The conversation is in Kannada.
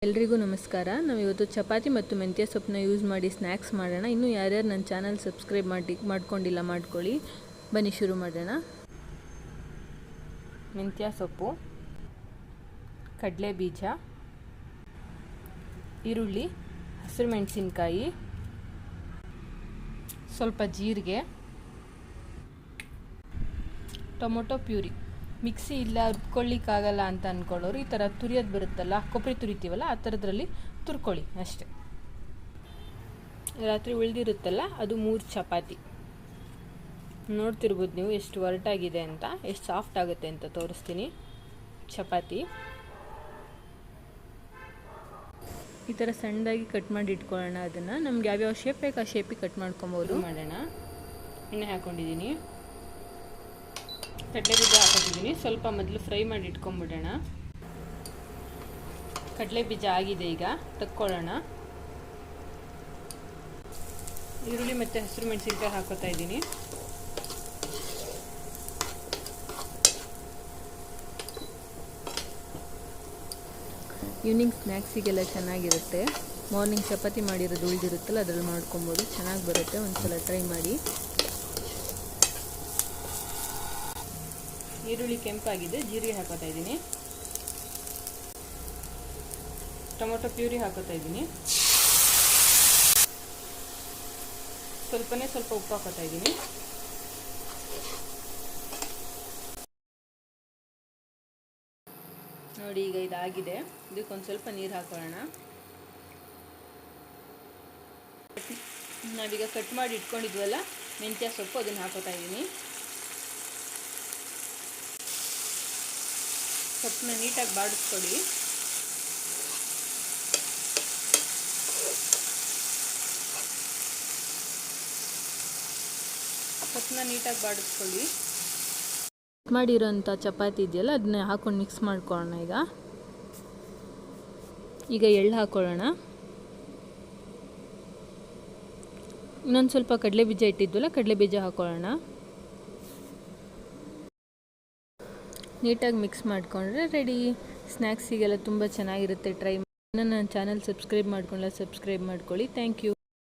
ಎಲ್ರಿಗೂ ನಮಸ್ಕಾರ. ನಾವು ಇವತ್ತು ಚಪಾತಿ ಮತ್ತು ಮೆಂತ್ಯ ಸೊಪ್ಪನ್ನ ಯೂಸ್ ಮಾಡಿ ಸ್ನ್ಯಾಕ್ಸ್ ಮಾಡೋಣ. ಇನ್ನೂ ಯಾರ್ಯಾರು ನನ್ನ ಚಾನಲ್ ಸಬ್ಸ್ಕ್ರೈಬ್ ಮಾಡ್ಕೊಂಡಿಲ್ಲ ಮಾಡ್ಕೊಳ್ಳಿ. ಬನ್ನಿ ಶುರು ಮಾಡೋಣ. ಮೆಂತ್ಯ ಸೊಪ್ಪು, ಕಡಲೆ ಬೀಜ, ಈರುಳ್ಳಿ, ಹಸಿರು ಮೆಣಸಿನ್ಕಾಯಿ, ಸ್ವಲ್ಪ ಜೀರಿಗೆ, ಟೊಮೊಟೊ ಪ್ಯೂರಿ. ಮಿಕ್ಸಿ ಇಲ್ಲ ರುಬ್ಕೊಳ್ಳಿಕ್ಕಾಗಲ್ಲ ಅಂತ ಅಂದ್ಕೊಳ್ಳೋರು ಈ ಥರ ತುರಿಯೋದು ಬರುತ್ತಲ್ಲ, ಕೊಬ್ಬರಿ ತುರಿತೀವಲ್ಲ, ಆ ಥರದ್ರಲ್ಲಿ ತುರ್ಕೊಳ್ಳಿ ಅಷ್ಟೆ. ರಾತ್ರಿ ಉಳಿದಿರುತ್ತಲ್ಲ ಅದು 3 ಚಪಾತಿ. ನೋಡ್ತಿರ್ಬೋದು ನೀವು ಎಷ್ಟು ಒರಟಾಗಿದೆ ಅಂತ, ಎಷ್ಟು ಸಾಫ್ಟ್ ಆಗುತ್ತೆ ಅಂತ ತೋರಿಸ್ತೀನಿ. ಚಪಾತಿ ಈ ಥರ ಸಣ್ಣದಾಗಿ ಕಟ್ ಮಾಡಿ ಇಟ್ಕೊಳ್ಳೋಣ. ಅದನ್ನು ನಮ್ಗೆ ಯಾವ್ಯಾವ ಶೇಪ್ ಬೇಕು ಆ ಶೇಪಿಗೆ ಕಟ್ ಮಾಡ್ಕೊಬೋದು. ಮಾಡೋಣ. ಎಣ್ಣೆ ಹಾಕ್ಕೊಂಡಿದ್ದೀನಿ, ಕಡಲೆ ಬೀಜ ಹಾಕೊಂಡಿದ್ದೀನಿ. ಸ್ವಲ್ಪ ಮೊದಲು ಫ್ರೈ ಮಾಡಿ ಇಟ್ಕೊಂಡ್ಬಿಡೋಣ. ಕಡಲೆ ಬೀಜ ಆಗಿದೆ, ಈಗ ತಕ್ಕೊಳ್ಳೋಣ. ಈರುಳ್ಳಿ ಮತ್ತು ಹಸಿರು ಮೆಣಸಿನ್ಕಾಯಿ ಹಾಕೋತಾ ಇದ್ದೀನಿ. ಈವ್ನಿಂಗ್ ಸ್ನ್ಯಾಕ್ಸಿಗೆಲ್ಲ ಚೆನ್ನಾಗಿರುತ್ತೆ. ಮಾರ್ನಿಂಗ್ ಚಪಾತಿ ಮಾಡಿರೋದು ಉಳಿದಿರುತ್ತಲ್ಲ ಅದರಲ್ಲಿ ಮಾಡ್ಕೊಬೋದು, ಚೆನ್ನಾಗಿ ಬರುತ್ತೆ. ಒಂದ್ಸಲ ಟ್ರೈ ಮಾಡಿ. ಈರುಳ್ಳಿ ಕೆಂಪಾಗಿದೆ, ಜೀರಿಗೆ ಹಾಕೋತಾ ಇದ್ದೀನಿ. ಟೊಮೊಟೊ ಪ್ಯೂರಿ ಹಾಕೋತಾ ಇದ್ದೀನಿ. ಸ್ವಲ್ಪ ಉಪ್ಪು ಹಾಕೋತಾ ಇದ್ದೀನಿ. ನೋಡಿ, ಈಗ ಇದಾಗಿದೆ. ಇದಕ್ಕೊಂದು ಸ್ವಲ್ಪ ನೀರು ಹಾಕೊಳ್ಳೋಣ. ನಾವೀಗ ಕಟ್ ಮಾಡಿ ಇಟ್ಕೊಂಡಿದ್ವಲ್ಲ ಮೆಂತ್ಯ ಸೊಪ್ಪು, ಅದನ್ನು ಹಾಕೋತಾ ಇದ್ದೀನಿ. ಸೊಪ್ಪನ್ನ ನೀಟಾಗಿ ಬಾಡಿಸ್ಕೊಳ್ಳಿ. ಮಾಡಿರೋಂಥ ಚಪಾತಿ ಇದೆಯಲ್ಲ ಅದನ್ನ ಹಾಕೊಂಡು ಮಿಕ್ಸ್ ಮಾಡ್ಕೊಳ್ಳೋಣ. ಈಗ ಎಳ್ಳು ಹಾಕೊಳ್ಳೋಣ. ಇನ್ನೊಂದು ಸ್ವಲ್ಪ ಕಡಲೆ ಬೀಜ ಇಟ್ಟಿದ್ವಲ್ಲ, ಕಡಲೆ ಬೀಜ ಹಾಕೊಳ್ಳೋಣ. ನೀಟಾಗಿ ಮಿಕ್ಸ್ ಮಾಡಿಕೊಂಡ್ರೆ ರೆಡಿ. ಸ್ನ್ಯಾಕ್ಸಿಗೆಲ್ಲ ತುಂಬ ಚೆನ್ನಾಗಿರುತ್ತೆ. ಟ್ರೈ ಮಾಡಿ. ನನ್ನ ಚಾನಲ್ ಸಬ್ಸ್ಕ್ರೈಬ್ ಮಾಡ್ಕೊಳ್ಳಿ. Thank you.